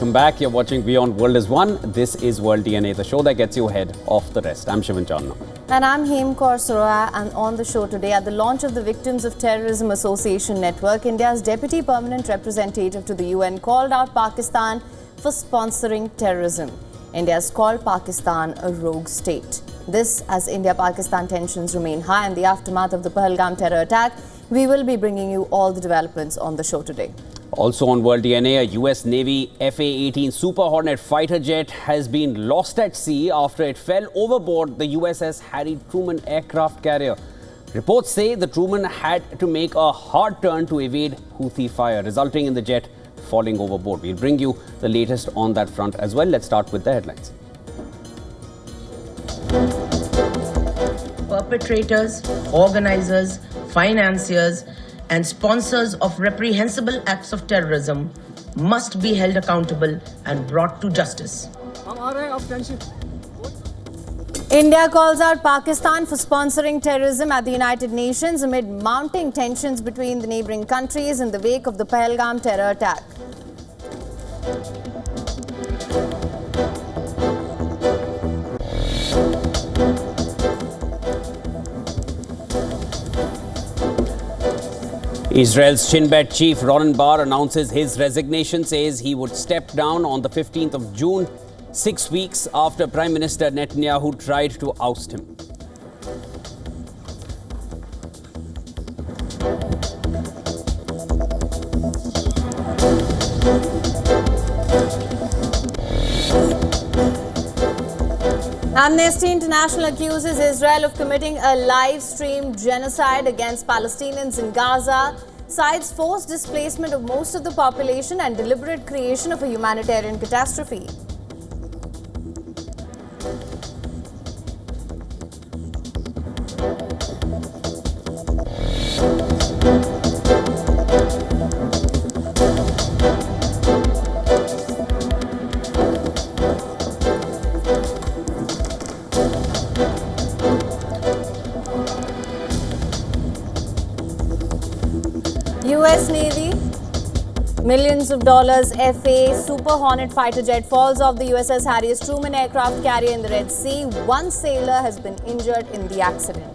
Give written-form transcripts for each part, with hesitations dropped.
welcome back. You're watching WION World is One. This is World DNA, the show that gets you ahead of the rest. I'm Shivan Chandna. And I'm Hem Kaur Suraya, and on the show today, at the launch of the Victims of Terrorism Association Network, India's Deputy Permanent Representative to the UN called out Pakistan for sponsoring terrorism. India has called Pakistan a rogue state. This as India-Pakistan tensions remain high in the aftermath of the Pahalgam terror attack. We will be bringing you all the developments on the show today. Also on World DNA, a US Navy FA-18 Super Hornet fighter jet has been lost at sea after it fell overboard the USS Harry Truman aircraft carrier. Reports say the Truman had to make a hard turn to evade Houthi fire, resulting in the jet falling overboard. We'll bring you the latest on that front as well. Let's start with the headlines. Perpetrators, organizers, financiers, and sponsors of reprehensible acts of terrorism must be held accountable and brought to justice. India calls out Pakistan for sponsoring terrorism at the United Nations amid mounting tensions between the neighboring countries in the wake of the Pahalgam terror attack. Israel's Shin Bet chief Ron Bar announces his resignation, says he would step down on the 15th of June, 6 weeks after Prime Minister Netanyahu tried to oust him. Amnesty International accuses Israel of committing a live-streamed genocide against Palestinians in Gaza, cites forced displacement of most of the population and deliberate creation of a humanitarian catastrophe. US Navy, millions of dollars FA Super Hornet fighter jet falls off the USS Harry Truman aircraft carrier in the Red Sea. One sailor has been injured in the accident.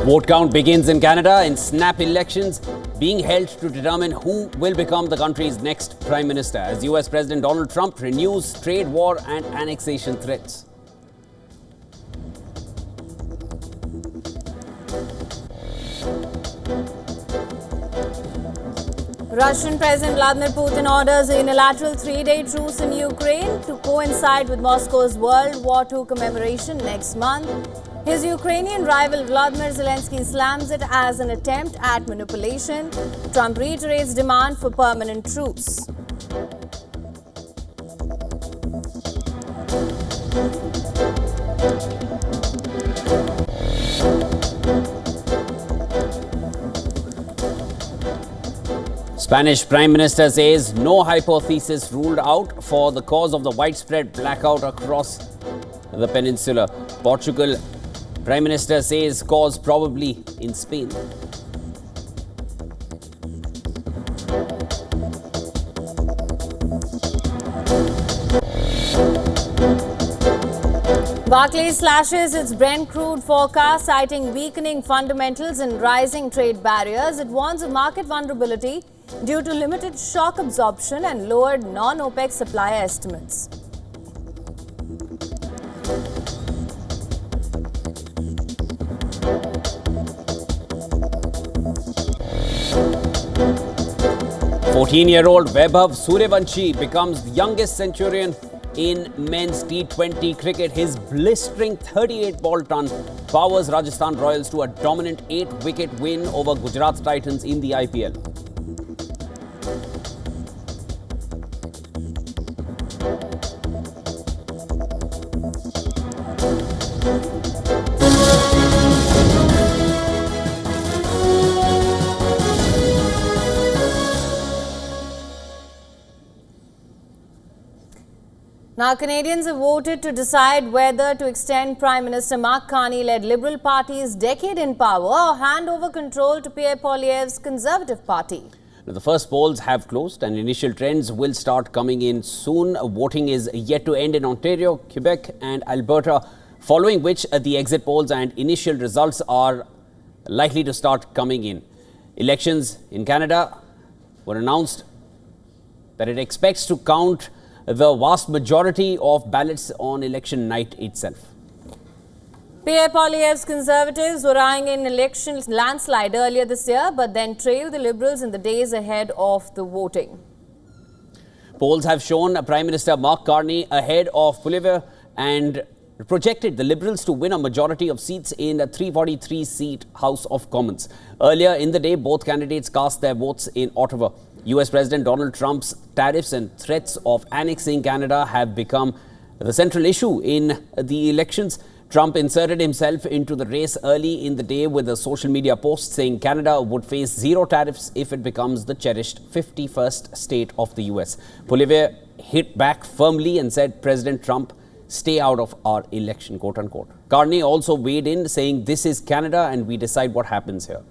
Vote count begins in Canada in snap elections being held to determine who will become the country's next Prime Minister as US President Donald Trump renews trade war and annexation threats. Russian President Vladimir Putin orders a unilateral 3-day truce in Ukraine to coincide with Moscow's World War II commemoration next month. His Ukrainian rival Volodymyr Zelensky slams it as an attempt at manipulation. Trump reiterates demand for permanent truce. Spanish Prime Minister says no hypothesis ruled out for the cause of the widespread blackout across the peninsula. Portugal Prime Minister says cause probably in Spain. Barclays slashes its Brent crude forecast, citing weakening fundamentals and rising trade barriers. It warns of market vulnerability due to limited shock absorption and lowered non-OPEC supply estimates. Fourteen-year-old Vaibhav Suryavanshi becomes the youngest centurion in men's T20 cricket. His blistering 38-ball ton powers Rajasthan Royals to a dominant 8-wicket win over Gujarat Titans in the IPL. Now, Canadians have voted to decide whether to extend Prime Minister Mark Carney-led Liberal Party's decade in power or hand over control to Pierre Poilievre's Conservative Party. Now, the first polls have closed and initial trends will start coming in soon. Voting is yet to end in Ontario, Quebec and Alberta, following which the exit polls and initial results are likely to start coming in. Elections in Canada were announced that it expects to count the vast majority of ballots on election night itself. Pierre Poilievre's Conservatives were eyeing an election landslide earlier this year, but then trailed the Liberals in the days ahead of the voting. Polls have shown Prime Minister Mark Carney ahead of Poilievre and projected the Liberals to win a majority of seats in a 343-seat House of Commons. Earlier in the day, both candidates cast their votes in Ottawa. US President Donald Trump's tariffs and threats of annexing Canada have become the central issue in the elections. Trump inserted himself into the race early in the day with a social media post saying Canada would face zero tariffs if it becomes the cherished 51st state of the US. Poilievre hit back firmly and said President Trump, stay out of our election, quote unquote. Carney also weighed in saying this is Canada and we decide what happens here.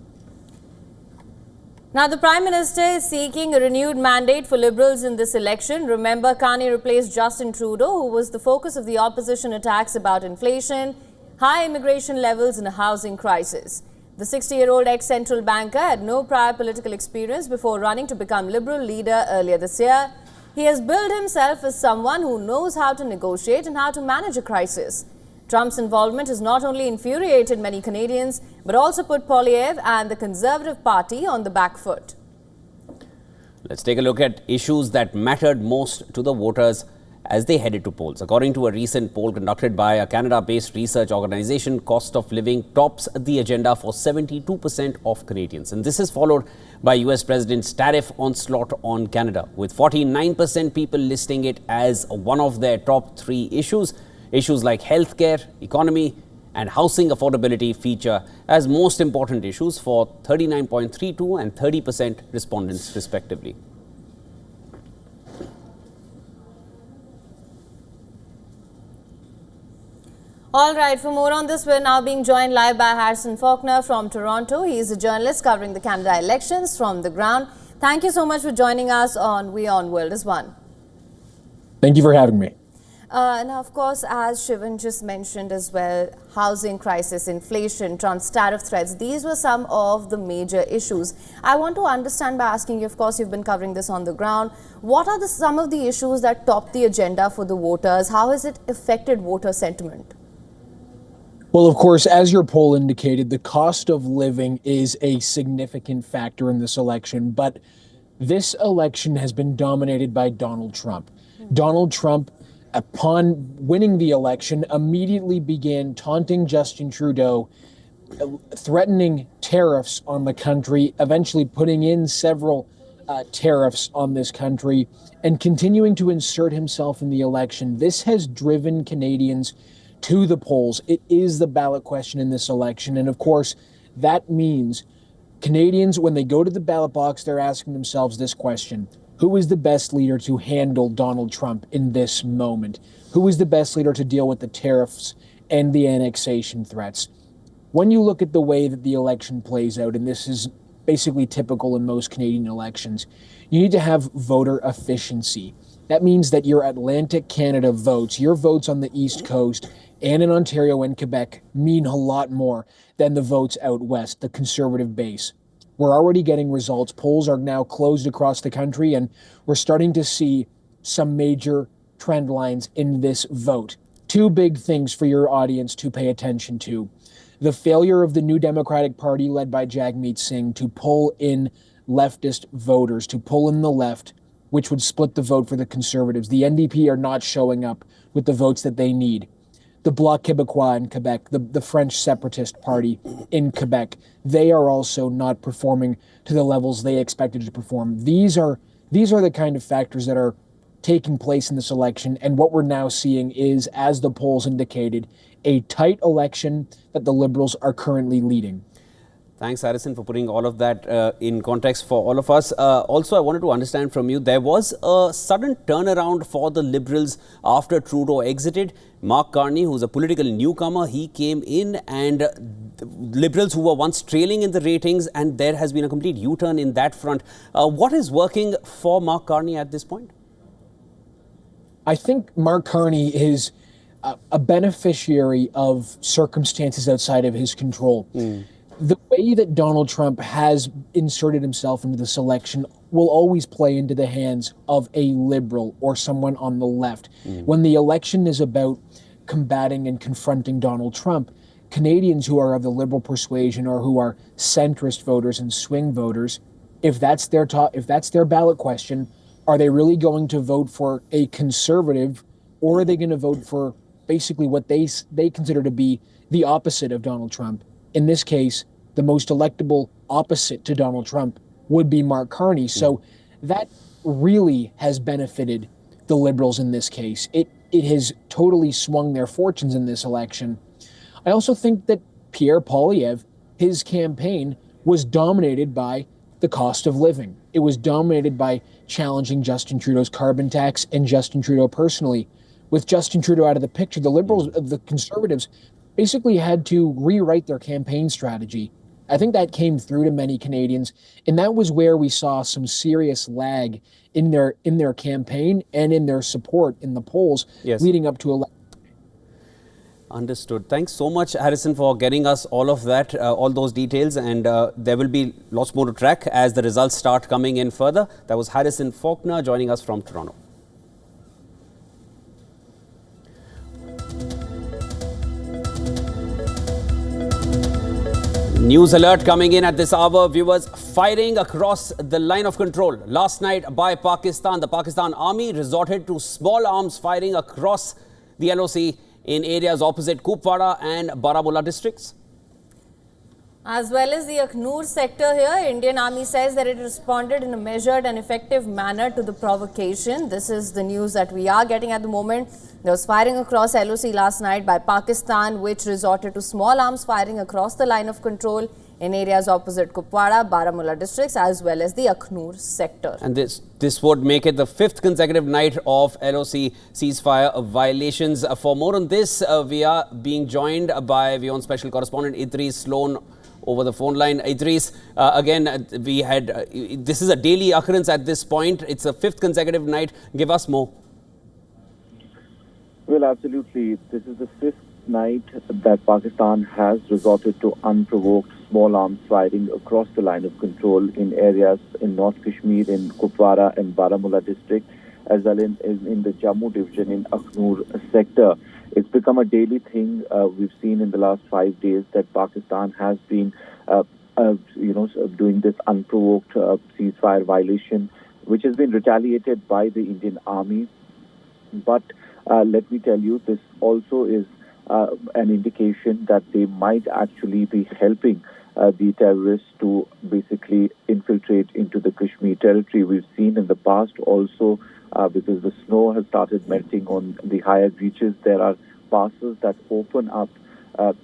Now, the Prime Minister is seeking a renewed mandate for Liberals in this election. Remember, Carney replaced Justin Trudeau, who was the focus of the opposition attacks about inflation, high immigration levels and a housing crisis. The 60-year-old ex-central banker had no prior political experience before running to become Liberal leader earlier this year. He has billed himself as someone who knows how to negotiate and how to manage a crisis. Trump's involvement has not only infuriated many Canadians, but also put Poilievre and the Conservative Party on the back foot. Let's take a look at issues that mattered most to the voters as they headed to polls. According to a recent poll conducted by a Canada-based research organization, cost of living tops the agenda for 72% of Canadians. And this is followed by US President's tariff onslaught on Canada, with 49% people listing it as one of their top three issues. Issues like healthcare, economy and housing affordability feature as most important issues for 39.32% and 30% respondents respectively. All right, for more on this, we're now being joined live by Harrison Faulkner from Toronto. He is a journalist covering the Canada elections from the ground. Thank you so much for joining us on WION World as One. Thank you for having me. Now, of course, as Shivan just mentioned as well, housing crisis, inflation, tariff threats, these were some of the major issues. I want to understand by asking you, of course, you've been covering this on the ground. What are some of the issues that top the agenda for the voters? How has it affected voter sentiment? Well, of course, as your poll indicated, the cost of living is a significant factor in this election. But this election has been dominated by Donald Trump. Donald Trump, upon winning the election, immediately began taunting Justin Trudeau, threatening tariffs on the country, eventually putting in several tariffs on this country, and continuing to insert himself in the election. This has driven Canadians to the polls. It is the ballot question in this election. And of course, that means Canadians, when they go to the ballot box, they're asking themselves this question: who is the best leader to handle Donald Trump in this moment? Who is the best leader to deal with the tariffs and the annexation threats? When you look at the way that the election plays out, and this is basically typical in most Canadian elections, you need to have voter efficiency. That means that your Atlantic Canada votes, your votes on the East Coast and in Ontario and Quebec, mean a lot more than the votes out west, the Conservative base. We're already getting results. Polls are now closed across the country, and we're starting to see some major trend lines in this vote. Two big things for your audience to pay attention to: the failure of the New Democratic Party led by Jagmeet Singh to pull in leftist voters, to pull in the left, which would split the vote for the Conservatives. The NDP are not showing up with the votes that they need. The Bloc Québécois in Quebec, the French separatist party in Quebec, they are also not performing to the levels they expected to perform. These are the kind of factors that are taking place in this election. And what we're now seeing is, as the polls indicated, a tight election that the Liberals are currently leading. Thanks, Harrison, for putting all of that in context for all of us. Also, I wanted to understand from you, there was a sudden turnaround for the Liberals after Trudeau exited. Mark Carney, who's a political newcomer, he came in, and Liberals who were once trailing in the ratings, and there has been a complete U-turn in that front. What is working for Mark Carney at this point? I think Mark Carney is a beneficiary of circumstances outside of his control. The way that Donald Trump has inserted himself into this election will always play into the hands of a liberal or someone on the left. When the election is about combating and confronting Donald Trump, Canadians who are of the liberal persuasion or who are centrist voters and swing voters, if that's their ballot question, are they really going to vote for a conservative, or are they going to vote for basically what they consider to be the opposite of Donald Trump? In this case, the most electable opposite to Donald Trump would be Mark Carney. So that really has benefited the Liberals in this case. It has totally swung their fortunes in this election. I also think that Pierre Poilievre, his campaign was dominated by the cost of living. It was dominated by challenging Justin Trudeau's carbon tax and Justin Trudeau personally. With Justin Trudeau out of the picture, the Liberals, the Conservatives, basically had to rewrite their campaign strategy. I think that came through to many Canadians, and that was where we saw some serious lag in their campaign and in their support in the polls leading up to election. Understood. Thanks so much, Harrison, for getting us all of that, all those details, and there will be lots more to track as the results start coming in further. That was Harrison Faulkner joining us from Toronto. News alert coming in at this hour, viewers. Firing across the line of control last night by Pakistan. The Pakistan Army resorted to small arms firing across the LOC in areas opposite Kupwara and Baramulla districts. As well as the Aknoor sector here, Indian Army says that it responded in a measured and effective manner to the provocation. This is the news that we are getting at the moment. There was firing across LOC last night by Pakistan, which resorted to small arms firing across the line of control in areas opposite Kupwara, Baramulla districts, as well as the Aknoor sector. And this would make it the 5th consecutive night of LOC ceasefire violations. For more on this, we are being joined by WION special correspondent Idris Sloan over the phone line. Idris, again, we had this is a daily occurrence at this point. It's a 5th consecutive night. Give us more. Well, absolutely. This is the 5th night that Pakistan has resorted to unprovoked small arms firing across the line of control in areas in North Kashmir, in Kupwara and Baramulla district, as well in the Jammu division in Aknoor sector. It's become a daily thing. We've seen in the last 5 days that Pakistan has been, doing this unprovoked ceasefire violation, which has been retaliated by the Indian Army. But let me tell you, this also is an indication that they might actually be helping the terrorists to basically infiltrate into the Kashmir territory. We've seen in the past also, because the snow has started melting on the higher reaches, there are passes that open up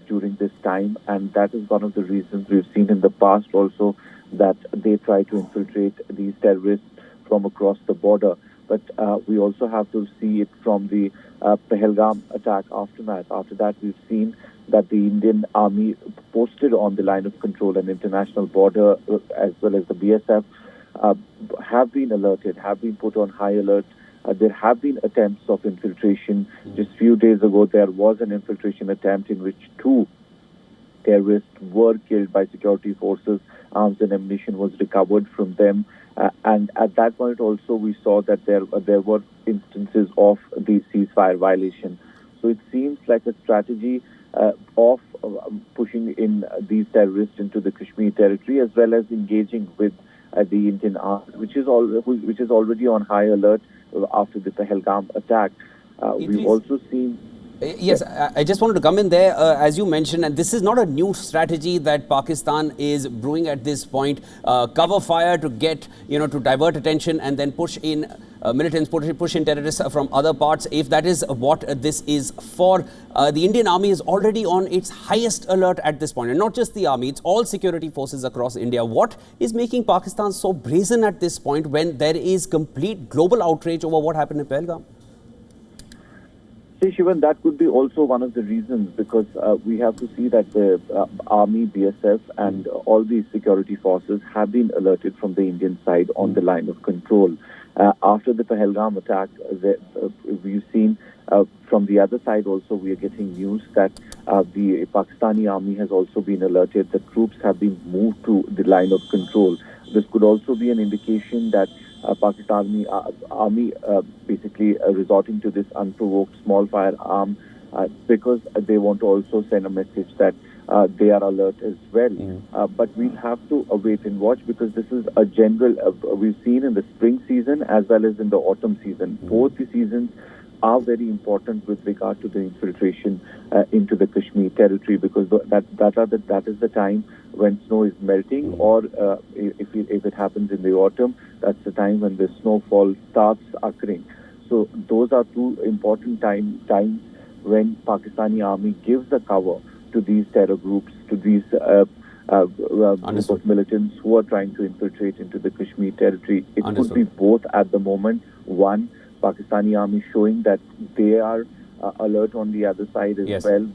during this time, and that is one of the reasons we've seen in the past also that they try to infiltrate these terrorists from across the border. But we also have to see it from the Pahalgam attack aftermath. After that, we've seen that the Indian Army posted on the line of control and international border, as well as the BSF, have been alerted, have been put on high alert. There have been attempts of infiltration. Just a few days ago, there was an infiltration attempt in which 2 terrorists were killed by security forces. Arms and ammunition was recovered from them. And at that point also, we saw that there were instances of the ceasefire violation. So it seems like a strategy of pushing in these terrorists into the Kashmir territory, as well as engaging with the Indian Army, which is already on high alert after the Pahalgam attack. We've also seen... Yes, I just wanted to come in there, as you mentioned, and this is not a new strategy that Pakistan is brewing at this point. Cover fire to get, to divert attention and then push in militants, push in terrorists from other parts. If that is what this is for, the Indian Army is already on its highest alert at this point. And not just the Army, it's all security forces across India. What is making Pakistan so brazen at this point when there is complete global outrage over what happened in Pahalgam? Shivan, that could be also one of the reasons, because we have to see that the Army, BSF and all these security forces have been alerted from the Indian side on the line of control. After the Pahalgam attack, we've seen from the other side also we are getting news that the Pakistani Army has also been alerted. The troops have been moved to the line of control. This could also be an indication that Pakistani Army basically resorting to this unprovoked small firearm because they want to also send a message that they are alert as well. But we'll have to wait and watch, because this is a general, we've seen in the spring season as well as in the autumn season. Both the seasons are very important with regard to the infiltration into the Kashmir territory, because that is the time when snow is melting, or if it happens in the autumn, that's the time when the snowfall starts occurring. So those are two important times when Pakistani Army gives the cover to these terror groups, to these group of militants who are trying to infiltrate into the Kashmir territory. It could be both at the moment. One, Pakistani Army showing that they are alert on the other side as well,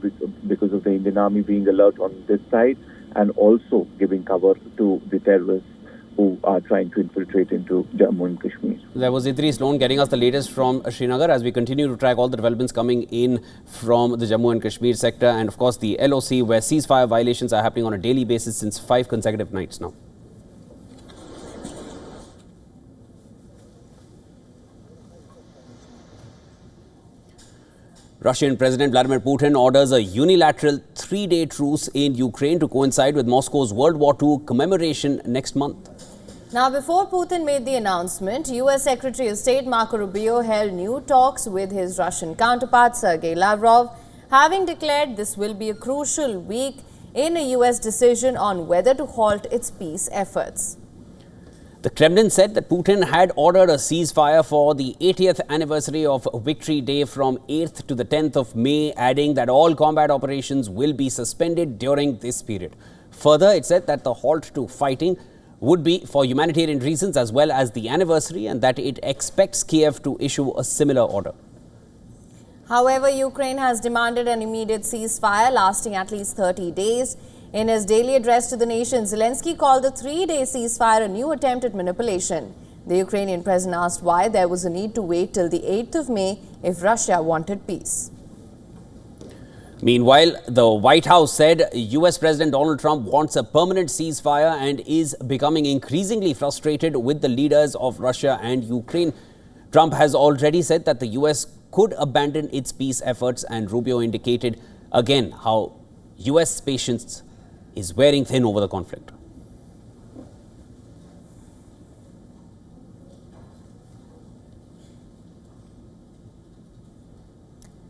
because of the Indian Army being alert on this side, and also giving cover to the terrorists who are trying to infiltrate into Jammu and Kashmir. There was Idris Loan getting us the latest from Srinagar as we continue to track all the developments coming in from the Jammu and Kashmir sector, and of course the LOC, where ceasefire violations are happening on a daily basis since 5 consecutive nights now. Russian President Vladimir Putin orders a unilateral 3-day truce in Ukraine to coincide with Moscow's World War II commemoration next month. Now, before Putin made the announcement, U.S. Secretary of State Marco Rubio held new talks with his Russian counterpart Sergei Lavrov, having declared this will be a crucial week in a U.S. decision on whether to halt its peace efforts. The Kremlin said that Putin had ordered a ceasefire for the 80th anniversary of Victory Day from 8th to the 10th of May, adding that all combat operations will be suspended during this period. Further, it said that the halt to fighting would be for humanitarian reasons as well as the anniversary, and that it expects Kiev to issue a similar order. However, Ukraine has demanded an immediate ceasefire lasting at least 30 days. In his daily address to the nation, Zelensky called the 3-day ceasefire a new attempt at manipulation. The Ukrainian president asked why there was a need to wait till the 8th of May if Russia wanted peace. Meanwhile, the White House said US President Donald Trump wants a permanent ceasefire and is becoming increasingly frustrated with the leaders of Russia and Ukraine. Trump has already said that the US could abandon its peace efforts, and Rubio indicated again how US patience is wearing thin over the conflict.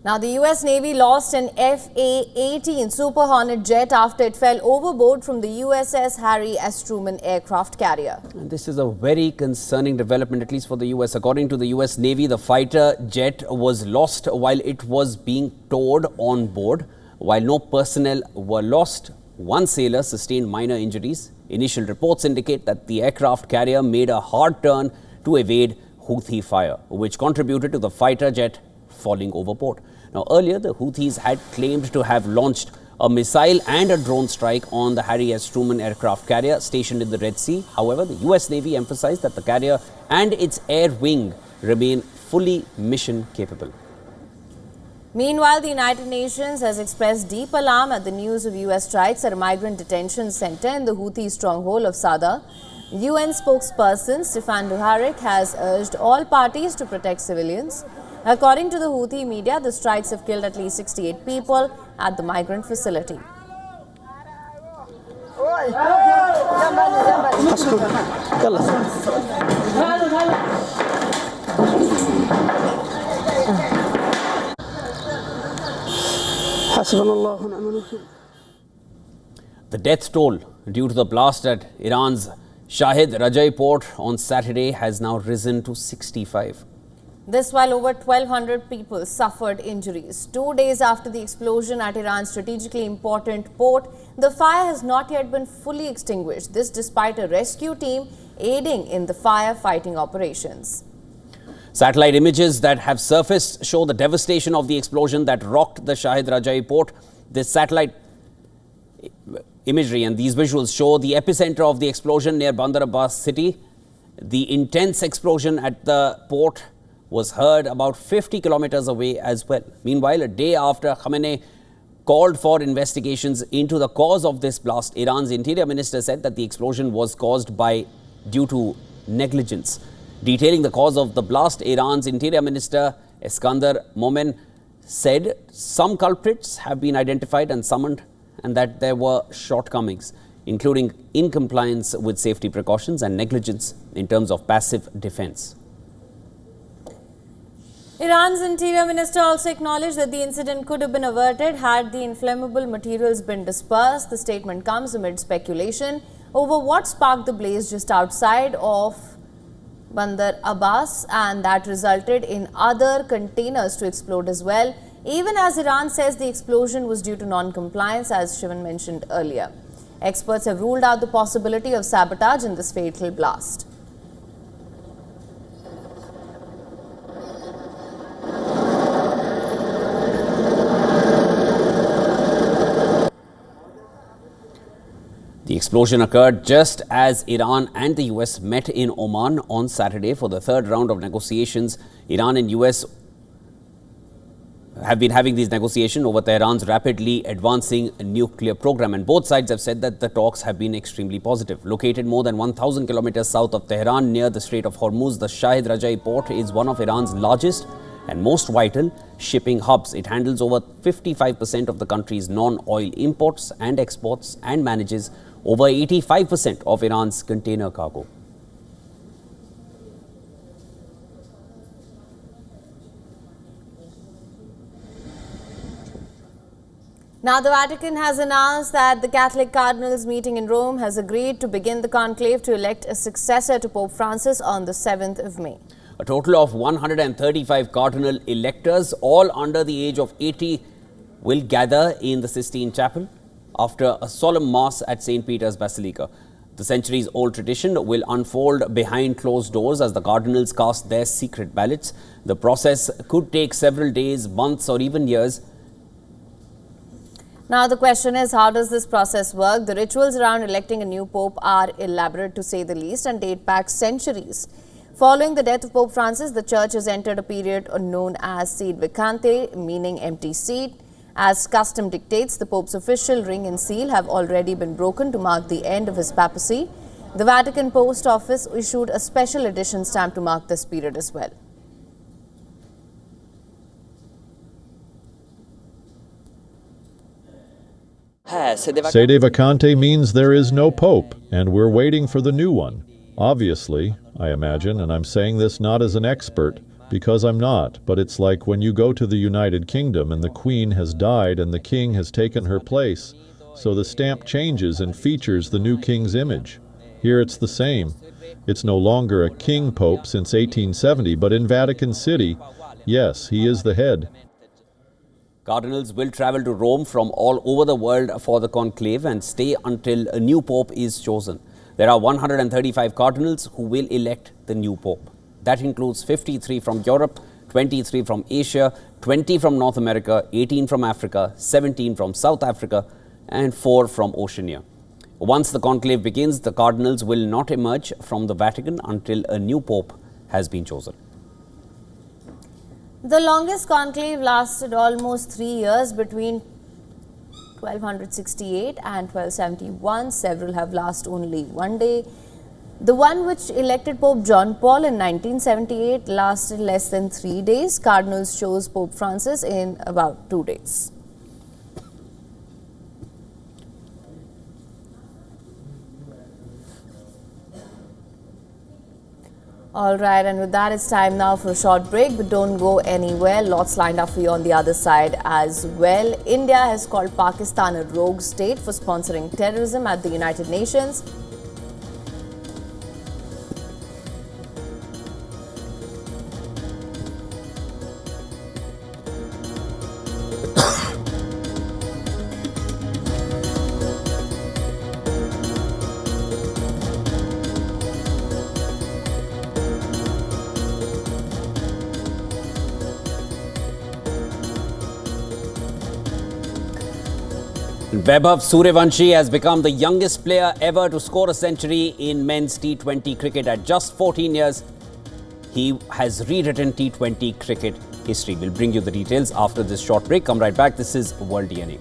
Now, the U.S. Navy lost an FA-18 Super Hornet jet after it fell overboard from the USS Harry S. Truman aircraft carrier. And this is a very concerning development, at least for the U.S. According to the U.S. Navy, the fighter jet was lost while it was being towed on board. While no personnel were lost, one sailor sustained minor injuries. Initial reports indicate that the aircraft carrier made a hard turn to evade Houthi fire, which contributed to the fighter jet falling overboard. Now, earlier, the Houthis had claimed to have launched a missile and a drone strike on the Harry S. Truman aircraft carrier stationed in the Red Sea. However, the U.S. Navy emphasized that the carrier and its air wing remain fully mission capable. Meanwhile, the United Nations has expressed deep alarm at the news of U.S. strikes at a migrant detention center in the Houthi stronghold of Sada. UN spokesperson Stefan Dujarric has urged all parties to protect civilians. According to the Houthi media, the strikes have killed at least 68 people at the migrant facility. حسبنا الله ونعم الوكيل. The death toll due to the blast at Iran's Shahid Rajai port on Saturday has now risen to 65. This while over 1,200 people suffered injuries. 2 days after the explosion at Iran's strategically important port, the fire has not yet been fully extinguished. This despite a rescue team aiding in the firefighting operations. Satellite images that have surfaced show the devastation of the explosion that rocked the Shahid Rajai port. This satellite imagery and these visuals show the epicenter of the explosion near Bandar Abbas city. The intense explosion at the port was heard about 50 kilometers away as well. Meanwhile, a day after Khamenei called for investigations into the cause of this blast, Iran's interior minister said that the explosion was caused due to negligence. Detailing the cause of the blast, Iran's interior minister Iskander Momen said some culprits have been identified and summoned and that there were shortcomings, including incompliance with safety precautions and negligence in terms of passive defense. Iran's interior minister also acknowledged that the incident could have been averted had the inflammable materials been dispersed. The statement comes amid speculation over what sparked the blaze just outside of Bandar Abbas, and that resulted in other containers to explode as well, even as Iran says the explosion was due to non-compliance, as Shivan mentioned earlier. Experts have ruled out the possibility of sabotage in this fatal blast. The explosion occurred just as Iran and the US met in Oman on Saturday for the third round of negotiations. Iran and US have been having these negotiations over Tehran's rapidly advancing nuclear program, and both sides have said that the talks have been extremely positive. Located more than 1,000 kilometers south of Tehran near the Strait of Hormuz, the Shahid Rajai port is one of Iran's largest and most vital shipping hubs. It handles over 55% of the country's non-oil imports and exports and manages over 85% of Iran's container cargo. Now, the Vatican has announced that the Catholic cardinals meeting in Rome has agreed to begin the conclave to elect a successor to Pope Francis on the 7th of May. A total of 135 cardinal electors, all under the age of 80, will gather in the Sistine Chapel after a solemn mass at St. Peter's Basilica. The centuries-old tradition will unfold behind closed doors as the cardinals cast their secret ballots. The process could take several days, months, or even years. Now, the question is, how does this process work? The rituals around electing a new pope are elaborate, to say the least, and date back centuries. Following the death of Pope Francis, the Church has entered a period known as sede vacante, meaning empty seat. As custom dictates, the Pope's official ring and seal have already been broken to mark the end of his papacy. The Vatican Post Office issued a special edition stamp to mark this period as well. Sede vacante means there is no pope, and we're waiting for the new one. Obviously, I imagine, and I'm saying this not as an expert, because I'm not, but it's like when you go to the United Kingdom and the Queen has died and the King has taken her place, so the stamp changes and features the new King's image. Here it's the same. It's no longer a King Pope since 1870, but in Vatican City, yes, he is the head. Cardinals will travel to Rome from all over the world for the conclave and stay until a new pope is chosen. There are 135 cardinals who will elect the new pope. That includes 53 from Europe, 23 from Asia, 20 from North America, 18 from Africa, 17 from South Africa, and 4 from Oceania. Once the conclave begins, the cardinals will not emerge from the Vatican until a new pope has been chosen. The longest conclave lasted almost 3 years between 1268 and 1271. Several have lasted only 1 day. The one which elected Pope John Paul in 1978 lasted less than 3 days. Cardinals chose Pope Francis in about 2 days. All right, and with that, it's time now for a short break, but don't go anywhere. Lots lined up for you on the other side as well. India has called Pakistan a rogue state for sponsoring terrorism at the United Nations. Vaibhav Suryavanshi has become the youngest player ever to score a century in men's T20 cricket at just 14 years. He has rewritten T20 cricket history. We'll bring you the details after this short break. Come right back. This is World DNA.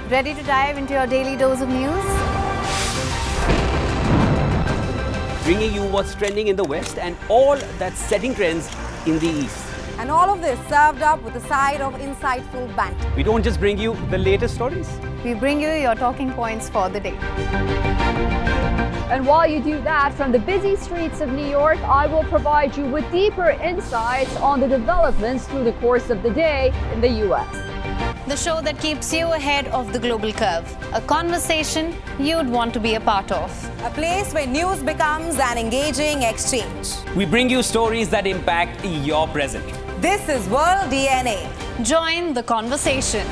Ready to dive into your daily dose of news? Bringing you what's trending in the West and all that's setting trends in the East. And all of this served up with a side of insightful banter. We don't just bring you the latest stories. We bring you your talking points for the day. And while you do that, from the busy streets of New York, I will provide you with deeper insights on the developments through the course of the day in the U.S. The show that keeps you ahead of the global curve. A conversation you'd want to be a part of. A place where news becomes an engaging exchange. We bring you stories that impact your present. This is World DNA. Join the conversation.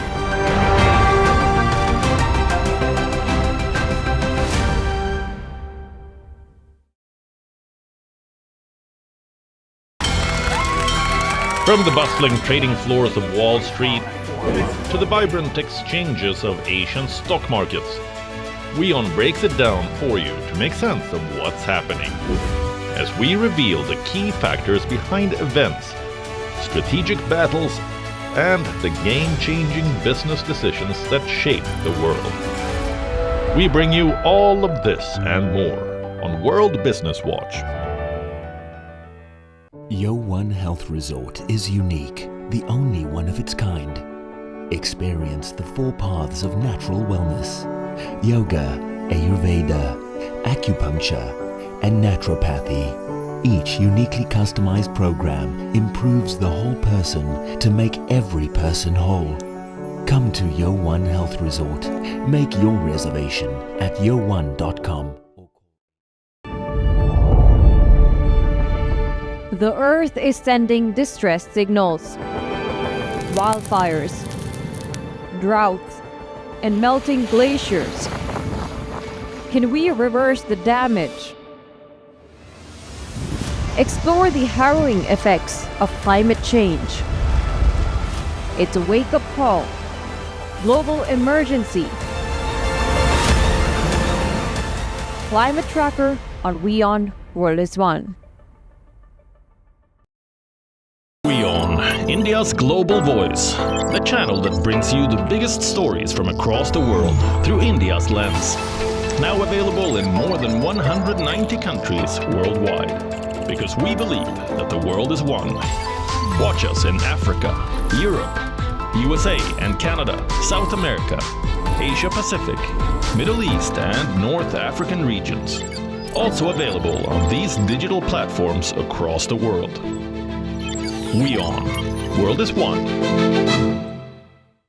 From the bustling trading floors of Wall Street to the vibrant exchanges of Asian stock markets, WION breaks it down for you to make sense of what's happening. As we reveal the key factors behind events, strategic battles, and the game-changing business decisions that shape the world. We bring you all of this and more on World Business Watch. WION Health Resort is unique, the only one of its kind. Experience the 4 paths of natural wellness: yoga, Ayurveda, acupuncture, and naturopathy. Each uniquely customized program improves the whole person to make every person whole. Come to WION Health Resort. Make your reservation at WION.com. The Earth is sending distress signals. Wildfires, droughts, and melting glaciers. Can we reverse the damage? Explore the harrowing effects of climate change. It's a wake-up call. Global emergency. Climate Tracker on WION World is One. WION, India's global voice, the channel that brings you the biggest stories from across the world through India's lens. Now available in more than 190 countries worldwide. Because we believe that the world is one. Watch us in Africa, Europe, USA and Canada, South America, Asia Pacific, Middle East and North African regions. Also available on these digital platforms across the world. WION, World is One.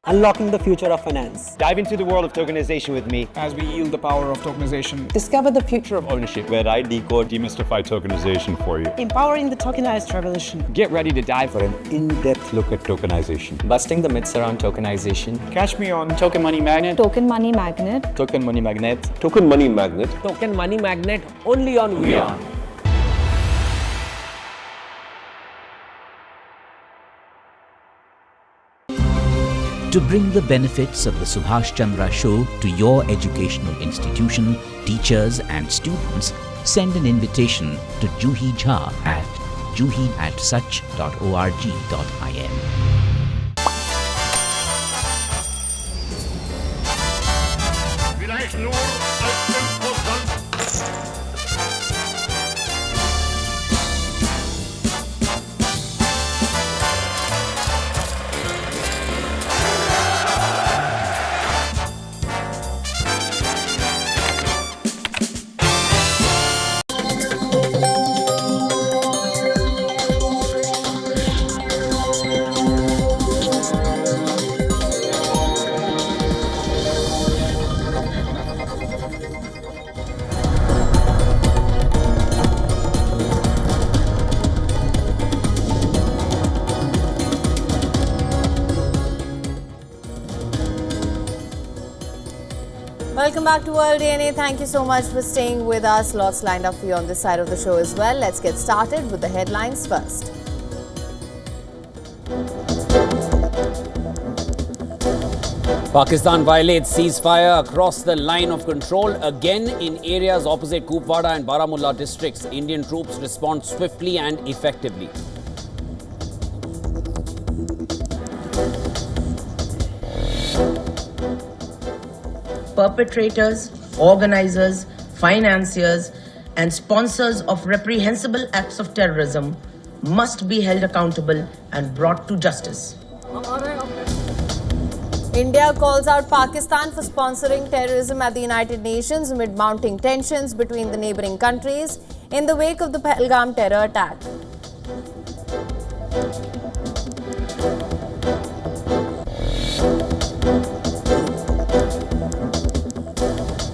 Unlocking the future of finance. Dive into the world of tokenization with me as we yield the power of tokenization. Discover the future of ownership, where I decode, demystify tokenization for you. Empowering the tokenized revolution. Get ready to dive for an in-depth look at tokenization. Busting the myths around tokenization. Catch me on Token Money Magnet. Token Money Magnet. Token Money Magnet. Token Money Magnet. Token Money Magnet only on WION. To bring the benefits of the Subhash Chandra Show to your educational institution, teachers and students, send an invitation to Juhi Jha at juhi@such.org.in. Welcome back to World DNA. Thank you so much for staying with us. Lots lined up for you on this side of the show as well. Let's get started with the headlines first. Pakistan violates ceasefire across the line of control again in areas opposite Kupwara and Baramulla districts. Indian troops respond swiftly and effectively. Perpetrators, organizers, financiers, and sponsors of reprehensible acts of terrorism must be held accountable and brought to justice. India calls out Pakistan for sponsoring terrorism at the United Nations amid mounting tensions between the neighbouring countries in the wake of the Pahalgam terror attack.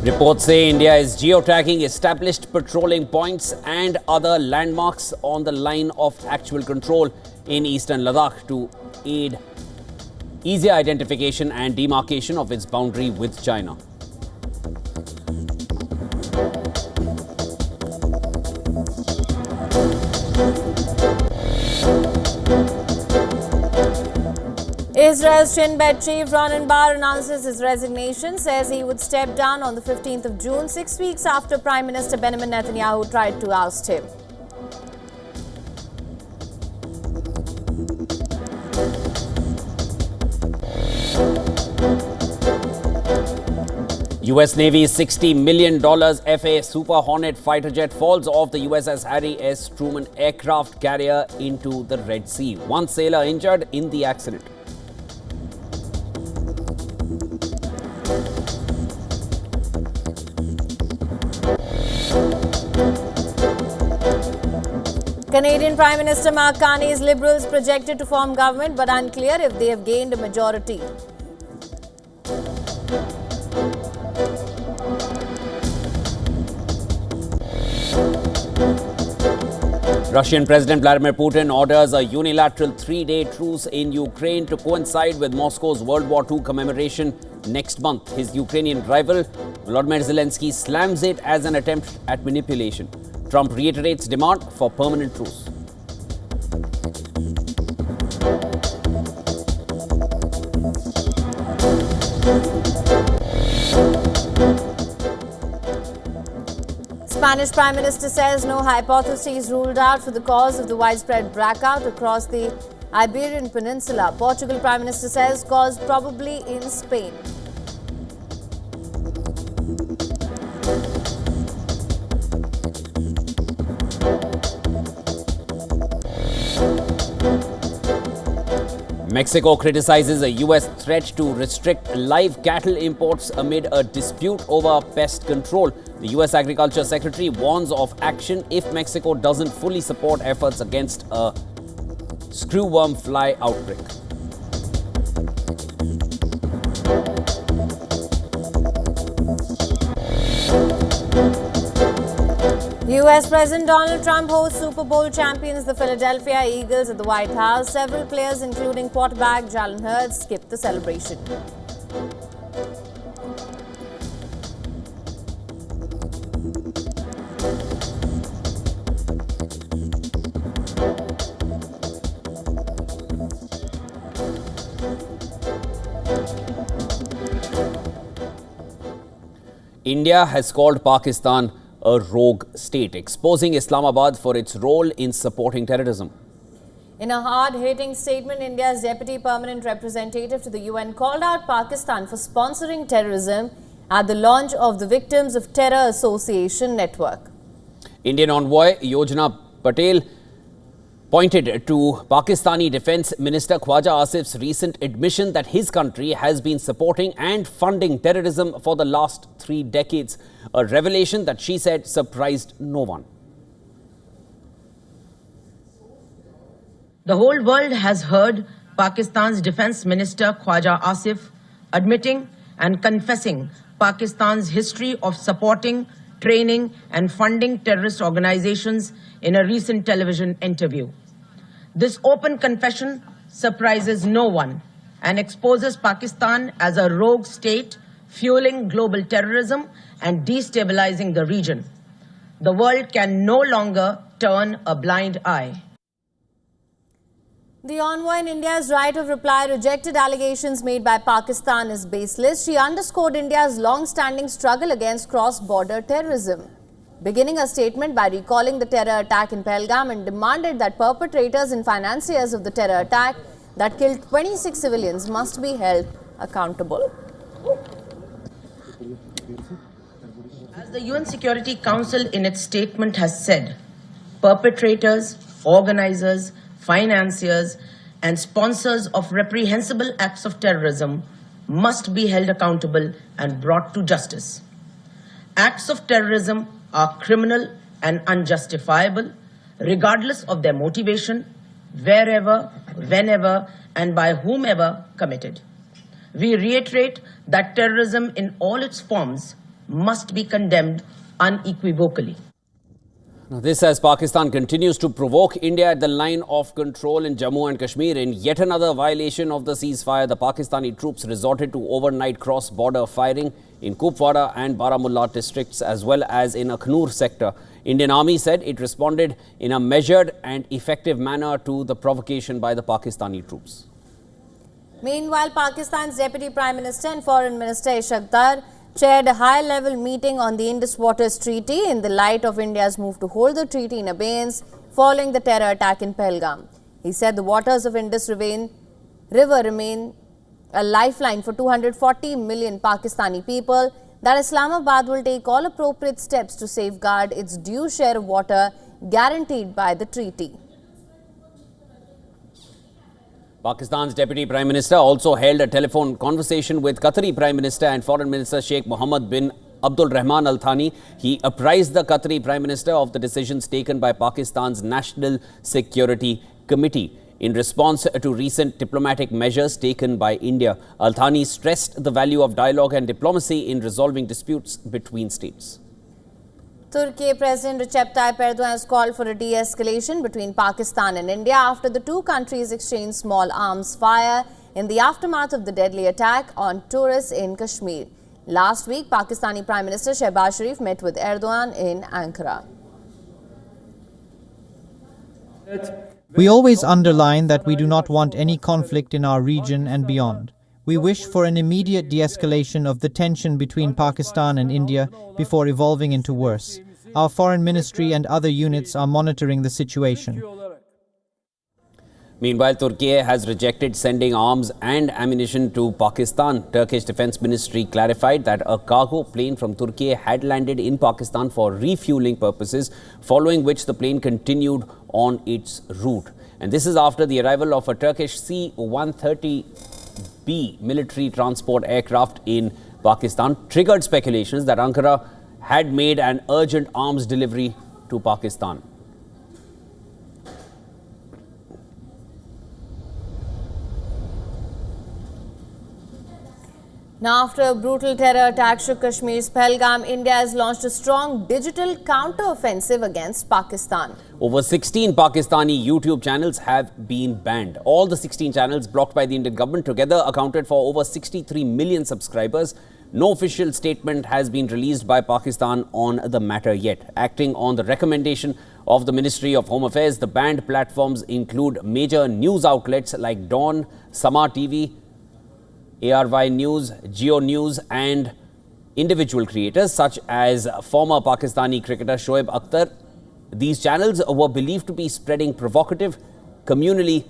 Reports say India is geotagging established patrolling points and other landmarks on the line of actual control in eastern Ladakh to aid easier identification and demarcation of its boundary with China. Israel's Shin Bet chief Ronan Bar announces his resignation, says he would step down on the 15th of June, 6 weeks after Prime Minister Benjamin Netanyahu tried to oust him. US Navy's $60 million FA Super Hornet fighter jet falls off the USS Harry S. Truman aircraft carrier into the Red Sea. One sailor injured in the accident. Canadian Prime Minister Mark Carney's Liberals projected to form government, but unclear if they have gained a majority. Russian President Vladimir Putin orders a unilateral 3-day truce in Ukraine to coincide with Moscow's World War II commemoration next month. His Ukrainian rival, Volodymyr Zelensky, slams it as an attempt at manipulation. Trump reiterates demand for permanent truce. Spanish Prime Minister says no hypothesis ruled out for the cause of the widespread blackout across the Iberian Peninsula. Portugal Prime Minister says cause probably in Spain. Mexico criticizes a U.S. threat to restrict live cattle imports amid a dispute over pest control. The U.S. Agriculture Secretary warns of action if Mexico doesn't fully support efforts against a screwworm fly outbreak. US President Donald Trump hosts Super Bowl champions the Philadelphia Eagles at the White House. Several players, including quarterback Jalen Hurts, skipped the celebration. India has called Pakistan a rogue state, exposing Islamabad for its role in supporting terrorism. In a hard-hitting statement, India's Deputy Permanent Representative to the UN called out Pakistan for sponsoring terrorism at the launch of the Victims of Terror Association network. Indian envoy Yojana Patel pointed to Pakistani Defence Minister Khwaja Asif's recent admission that his country has been supporting and funding terrorism for the last 3 decades, a revelation that she said surprised no one. The whole world has heard Pakistan's Defence Minister Khwaja Asif admitting and confessing Pakistan's history of supporting, training and funding terrorist organizations in a recent television interview. This open confession surprises no one and exposes Pakistan as a rogue state fueling global terrorism and destabilizing the region. The world can no longer turn a blind eye. The envoy in India's right of reply rejected allegations made by Pakistan as baseless. She underscored India's long-standing struggle against cross-border terrorism, beginning a statement by recalling the terror attack in Pahalgam and demanded that perpetrators and financiers of the terror attack that killed 26 civilians must be held accountable. As the UN Security Council in its statement has said, perpetrators, organizers, financiers and sponsors of reprehensible acts of terrorism must be held accountable and brought to justice. Acts of terrorism are criminal and unjustifiable, regardless of their motivation, wherever, whenever, and by whomever committed. We reiterate that terrorism in all its forms must be condemned unequivocally. Now, this as Pakistan continues to provoke India at the line of control in Jammu and Kashmir. In yet another violation of the ceasefire, the Pakistani troops resorted to overnight cross-border firing in Kupwara and Baramulla districts as well as in Akhnur sector. Indian Army said it responded in a measured and effective manner to the provocation by the Pakistani troops. Meanwhile, Pakistan's Deputy Prime Minister and Foreign Minister Ishaq Dar chaired a high-level meeting on the Indus Waters Treaty in the light of India's move to hold the treaty in abeyance following the terror attack in Pahalgam. He said the waters of Indus River remain a lifeline for 240 million Pakistani people, that Islamabad will take all appropriate steps to safeguard its due share of water guaranteed by the treaty. Pakistan's Deputy Prime Minister also held a telephone conversation with Qatari Prime Minister and Foreign Minister Sheikh Mohammed bin Abdul Rahman Al Thani. He apprised the Qatari Prime Minister of the decisions taken by Pakistan's National Security Committee in response to recent diplomatic measures taken by India. Al Thani stressed the value of dialogue and diplomacy in resolving disputes between states. Turkey President Recep Tayyip Erdogan has called for a de-escalation between Pakistan and India after the two countries exchanged small arms fire in the aftermath of the deadly attack on tourists in Kashmir. Last week, Pakistani Prime Minister Shehbaz Sharif met with Erdogan in Ankara. We always underline that we do not want any conflict in our region and beyond. We wish for an immediate de-escalation of the tension between Pakistan and India before evolving into worse. Our foreign ministry and other units are monitoring the situation. Meanwhile, Turkey has rejected sending arms and ammunition to Pakistan. Turkish Defense Ministry clarified that a cargo plane from Turkey had landed in Pakistan for refueling purposes, following which the plane continued on its route. And this is after the arrival of a Turkish C-130B military transport aircraft in Pakistan triggered speculations that Ankara had made an urgent arms delivery to Pakistan. Now, after a brutal terror attack shook Kashmir's Pahalgam, India has launched a strong digital counter-offensive against Pakistan. Over 16 Pakistani YouTube channels have been banned. All the 16 channels blocked by the Indian government together accounted for over 63 million subscribers. No official statement has been released by Pakistan on the matter yet. Acting on the recommendation of the Ministry of Home Affairs, the banned platforms include major news outlets like Dawn, Sama TV, ARY News, Geo News and individual creators such as former Pakistani cricketer Shoaib Akhtar. These channels were believed to be spreading provocative, communally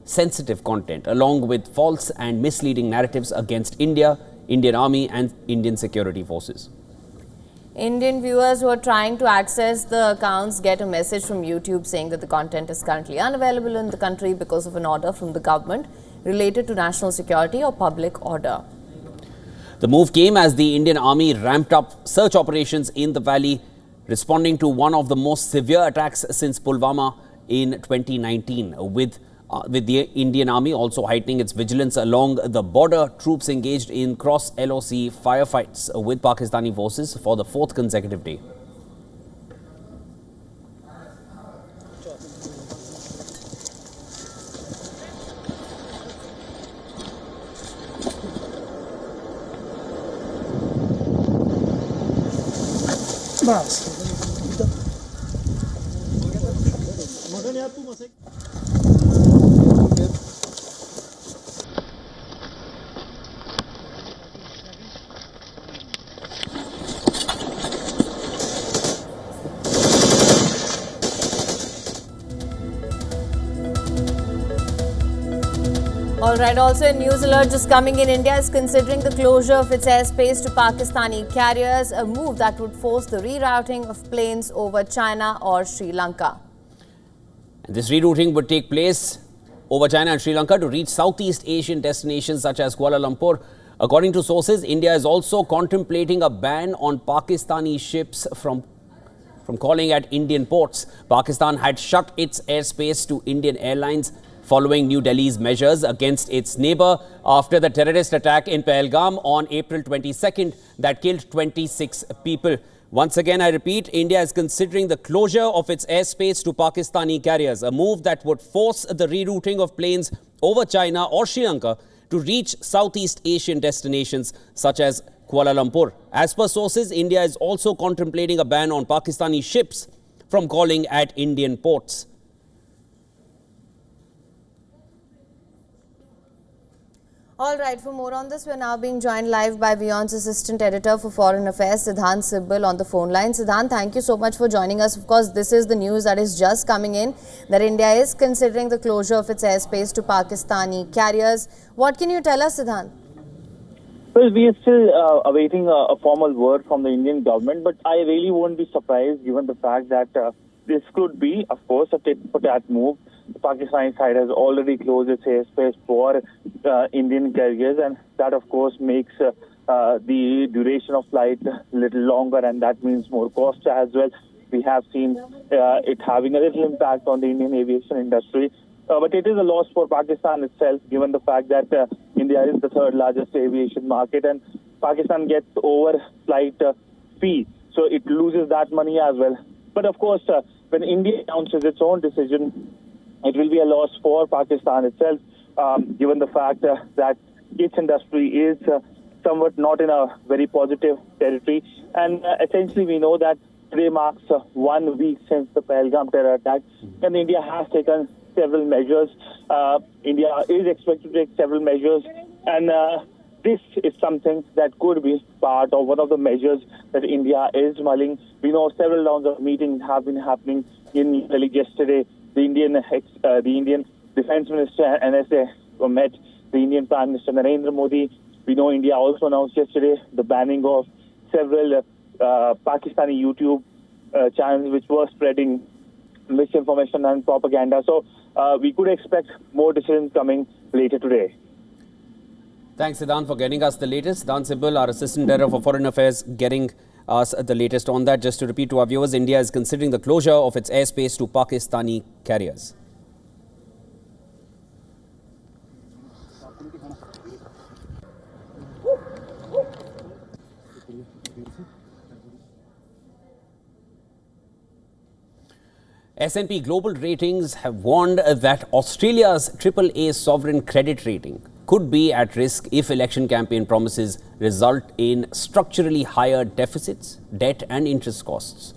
sensitive content along with false and misleading narratives against India, Indian Army and Indian security forces. Indian viewers who are trying to access the accounts get a message from YouTube saying that the content is currently unavailable in the country because of an order from the government related to national security or public order. The move came as the Indian Army ramped up search operations in the valley, responding to one of the most severe attacks since Pulwama in 2019, with the Indian Army also heightening its vigilance along the border. Troops engaged in cross-LOC firefights with Pakistani forces for the fourth consecutive day. All right, also a news alert just coming in. India is considering the closure of its airspace to Pakistani carriers, a move that would force the rerouting of planes over China or Sri Lanka. And this rerouting would take place over China and Sri Lanka to reach Southeast Asian destinations such as Kuala Lumpur. According to sources, India is also contemplating a ban on Pakistani ships from calling at Indian ports. Pakistan had shut its airspace to Indian airlines following New Delhi's measures against its neighbour after the terrorist attack in Pahalgam on April 22nd that killed 26 people. Once again, I repeat, India is considering the closure of its airspace to Pakistani carriers, a move that would force the rerouting of planes over China or Sri Lanka to reach Southeast Asian destinations such as Kuala Lumpur. As per sources, India is also contemplating a ban on Pakistani ships from calling at Indian ports. All right, for more on this, we're now being joined live by WION's Assistant Editor for Foreign Affairs, Siddhant Sibal, on the phone line. Siddhant, thank you so much for joining us. Of course, this is the news that is just coming in, that India is considering the closure of its airspace to Pakistani carriers. What can you tell us, Siddhant? Well, we are still awaiting a formal word from the Indian government, but I really won't be surprised given the fact that this could be, of course, a tit-for-tat move. The Pakistani side has already closed its airspace for Indian carriers, and that, of course, makes the duration of flight a little longer, and that means more cost as well. We have seen it having a little impact on the Indian aviation industry. But it is a loss for Pakistan itself, given the fact that India is the third largest aviation market, and Pakistan gets overflight fee, so it loses that money as well. But of course, when India announces its own decision, it will be a loss for Pakistan itself, given the fact that its industry is somewhat not in a very positive territory. And essentially, we know that today marks 1 week since the Pahalgam terror attack, and India has taken several measures. India is expected to take several measures, and this is something that could be part of one of the measures that India is mulling. We know several rounds of meetings have been happening in New Delhi yesterday. The Indian Defence Minister NSA met the Indian Prime Minister Narendra Modi. We know India also announced yesterday the banning of several Pakistani YouTube channels which were spreading misinformation and propaganda. So we could expect more decisions coming later today. Thanks, Siddhant, for getting us the latest. Siddhant Sibal, our Assistant Editor for Foreign Affairs, getting us the latest on that. Just to repeat to our viewers, India is considering the closure of its airspace to Pakistani carriers. S&P Global Ratings have warned that Australia's AAA sovereign credit rating could be at risk if election campaign promises result in structurally higher deficits, debt and interest costs.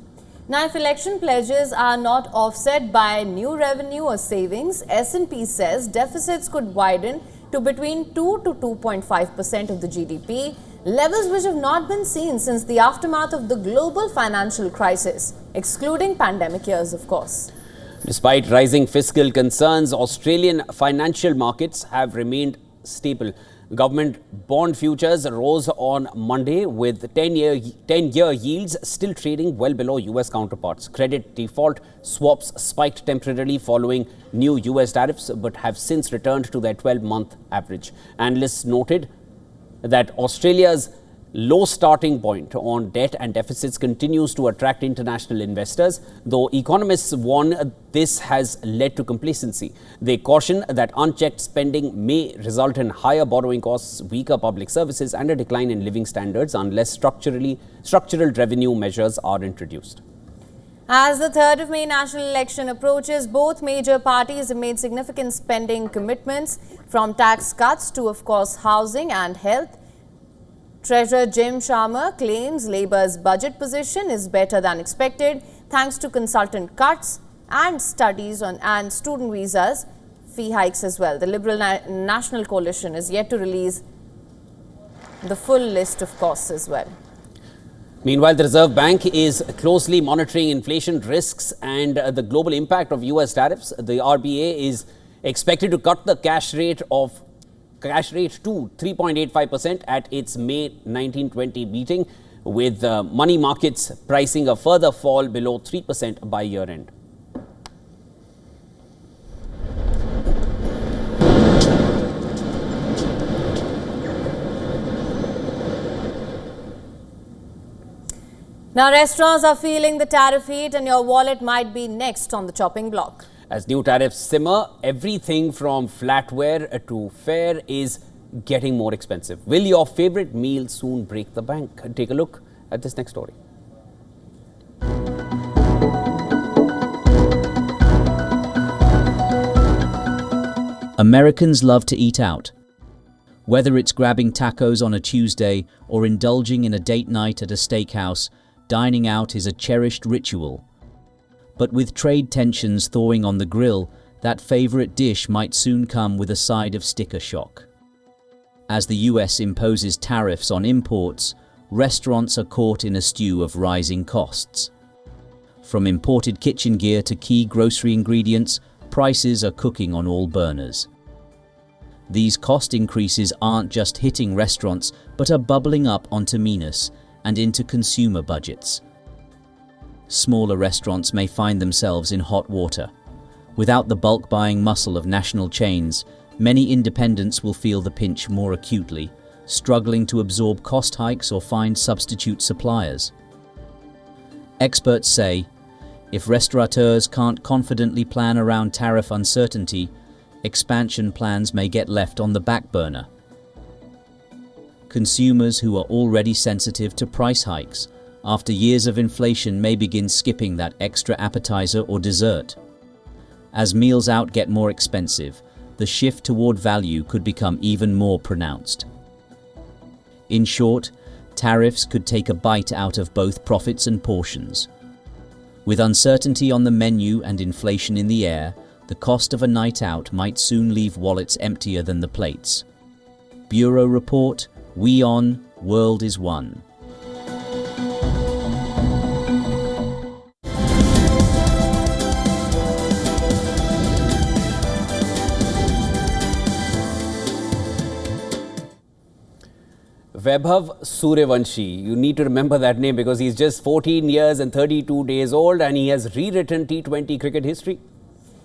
Now, if election pledges are not offset by new revenue or savings, S&P says deficits could widen to between 2 to 2.5% of the GDP, levels which have not been seen since the aftermath of the global financial crisis, excluding pandemic years, of course. Despite rising fiscal concerns, Australian financial markets have remained stable. Government bond futures rose on Monday with 10-year yields still trading well below US counterparts. Credit default swaps spiked temporarily following new US tariffs but have since returned to their 12-month average. Analysts noted that Australia's low starting point on debt and deficits continues to attract international investors, though economists warn this has led to complacency. They caution that unchecked spending may result in higher borrowing costs, weaker public services and a decline in living standards unless structural revenue measures are introduced. As the 3rd of May national election approaches, both major parties have made significant spending commitments, from tax cuts to, of course, housing and health. Treasurer Jim Sharma claims Labour's budget position is better than expected thanks to consultant cuts and studies on and student visas, fee hikes as well. The Liberal National Coalition is yet to release the full list of costs as well. Meanwhile, the Reserve Bank is closely monitoring inflation risks and the global impact of US tariffs. The RBA is expected to cut the cash rate to 3.85% at its May 1920 meeting, with money markets pricing a further fall below 3% by year end. Now, restaurants are feeling the tariff heat and your wallet might be next on the chopping block. As new tariffs simmer, everything from flatware to fare is getting more expensive. Will your favorite meal soon break the bank? Take a look at this next story. Americans love to eat out. Whether it's grabbing tacos on a Tuesday or indulging in a date night at a steakhouse, dining out is a cherished ritual. But with trade tensions thawing on the grill, that favorite dish might soon come with a side of sticker shock. As the US imposes tariffs on imports, restaurants are caught in a stew of rising costs. From imported kitchen gear to key grocery ingredients, prices are cooking on all burners. These cost increases aren't just hitting restaurants, but are bubbling up onto menus and into consumer budgets. Smaller restaurants may find themselves in hot water. Without the bulk buying muscle of national chains, many independents will feel the pinch more acutely, struggling to absorb cost hikes or find substitute suppliers. Experts say, if restaurateurs can't confidently plan around tariff uncertainty, expansion plans may get left on the back burner. Consumers who are already sensitive to price hikes after years of inflation may begin skipping that extra appetizer or dessert. As meals out get more expensive, the shift toward value could become even more pronounced. In short, tariffs could take a bite out of both profits and portions. With uncertainty on the menu and inflation in the air, the cost of a night out might soon leave wallets emptier than the plates. Bureau Report, WION, World is One. Vaibhav Suryavanshi, you need to remember that name because he's just 14 years and 32 days old and he has rewritten T20 cricket history.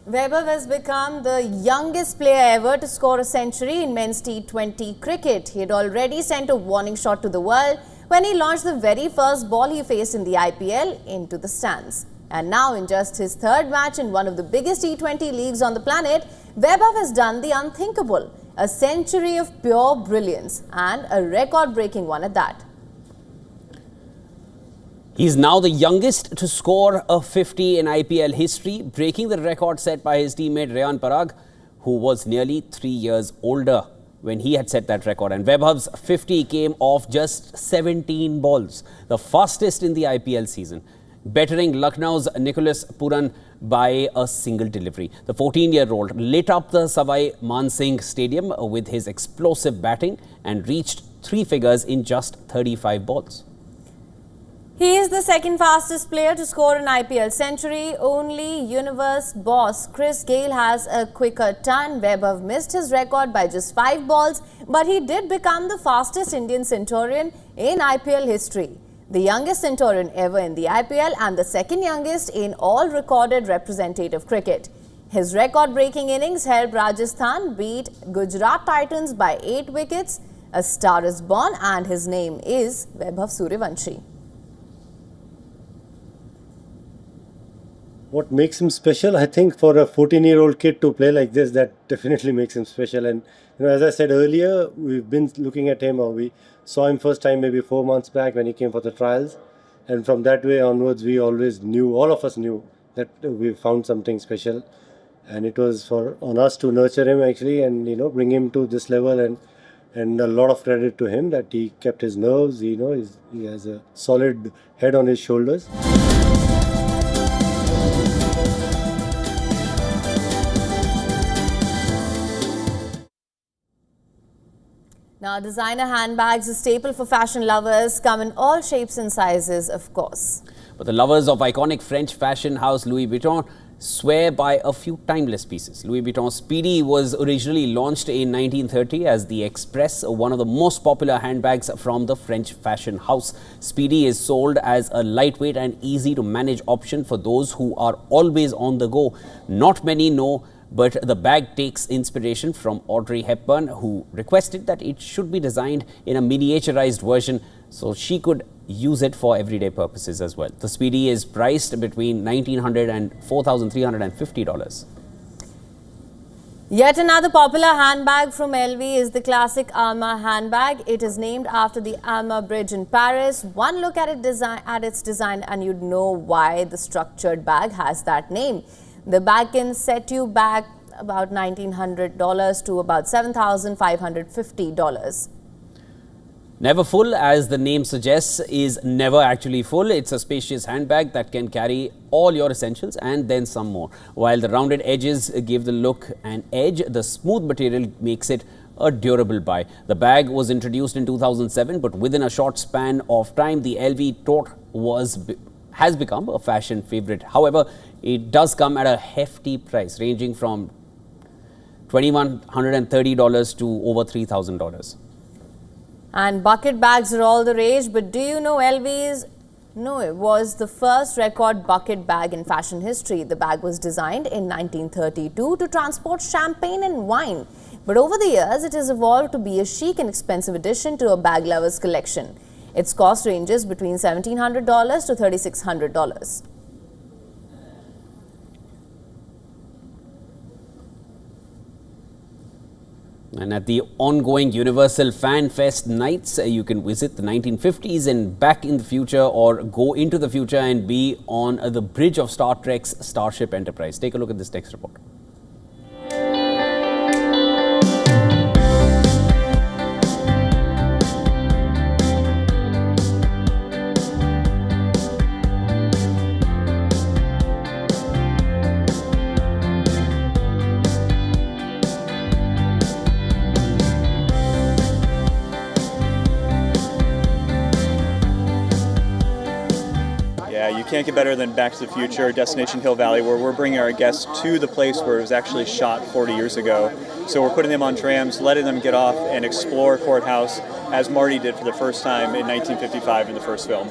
Vaibhav has become the youngest player ever to score a century in men's T20 cricket. He had already sent a warning shot to the world when he launched the very first ball he faced in the IPL into the stands. And now, in just his third match in one of the biggest T20 leagues on the planet, Vaibhav has done the unthinkable. A century of pure brilliance and a record-breaking one at that. He's now the youngest to score a 50 in IPL history, breaking the record set by his teammate Rayan Parag, who was nearly 3 years older when he had set that record. And Vaibhav's 50 came off just 17 balls, the fastest in the IPL season, bettering Lucknow's Nicholas Puran by a single delivery. The 14-year-old lit up the Savai Mansingh Stadium with his explosive batting and reached 3 figures in just 35 balls. He is the second fastest player to score an IPL century. Only Universe boss Chris Gayle has a quicker turn. Vaibhav missed his record by just 5 balls, but he did become the fastest Indian centurion in IPL history. The youngest centurion ever in the IPL and the second youngest in all recorded representative cricket. His record-breaking innings helped Rajasthan beat Gujarat Titans by 8 wickets. A star is born and his name is Vaibhav Suryavanshi. What makes him special? I think for a 14-year-old kid to play like this, that definitely makes him special. And as I said earlier, we've been looking at him, or we saw him first time maybe 4 months back when he came for the trials. And from that way onwards, we always knew, all of us knew, that we found something special. And it was on us to nurture him actually and bring him to this level and And a lot of credit to him that he kept his nerves. He has a solid head on his shoulders. Now, designer handbags, a staple for fashion lovers, come in all shapes and sizes, of course. But the lovers of iconic French fashion house Louis Vuitton swear by a few timeless pieces. Louis Vuitton Speedy was originally launched in 1930 as the Express, one of the most popular handbags from the French fashion house. Speedy is sold as a lightweight and easy to manage option for those who are always on the go. Not many know, but the bag takes inspiration from Audrey Hepburn, who requested that it should be designed in a miniaturized version so she could use it for everyday purposes as well. The Speedy is priced between $1,900 and $4,350. Yet another popular handbag from LV is the classic Arma handbag. It is named after the Arma Bridge in Paris. One look at its design and you'd know why the structured bag has that name. The bag can set you back about $1,900 to about $7,550. Never full, as the name suggests, is never actually full. It's a spacious handbag that can carry all your essentials and then some more. While the rounded edges give the look an edge, the smooth material makes it a durable buy. The bag was introduced in 2007, but within a short span of time, the LV tote has become a fashion favorite. However, it does come at a hefty price, ranging from $2,130 to over $3,000. And bucket bags are all the rage, but do you know LV's? No, it was the first record bucket bag in fashion history. The bag was designed in 1932 to transport champagne and wine. But over the years, it has evolved to be a chic and expensive addition to a bag lover's collection. Its cost ranges between $1,700 to $3,600. And at the ongoing Universal FanFest nights, you can visit the 1950s and back in the future, or go into the future and be on the bridge of Star Trek's Starship Enterprise. Take a look at this next report. You can't get better than Back to the Future, Destination Hill Valley, where we're bringing our guests to the place where it was actually shot 40 years ago. So we're putting them on trams, letting them get off and explore Courthouse, as Marty did for the first time in 1955 in the first film.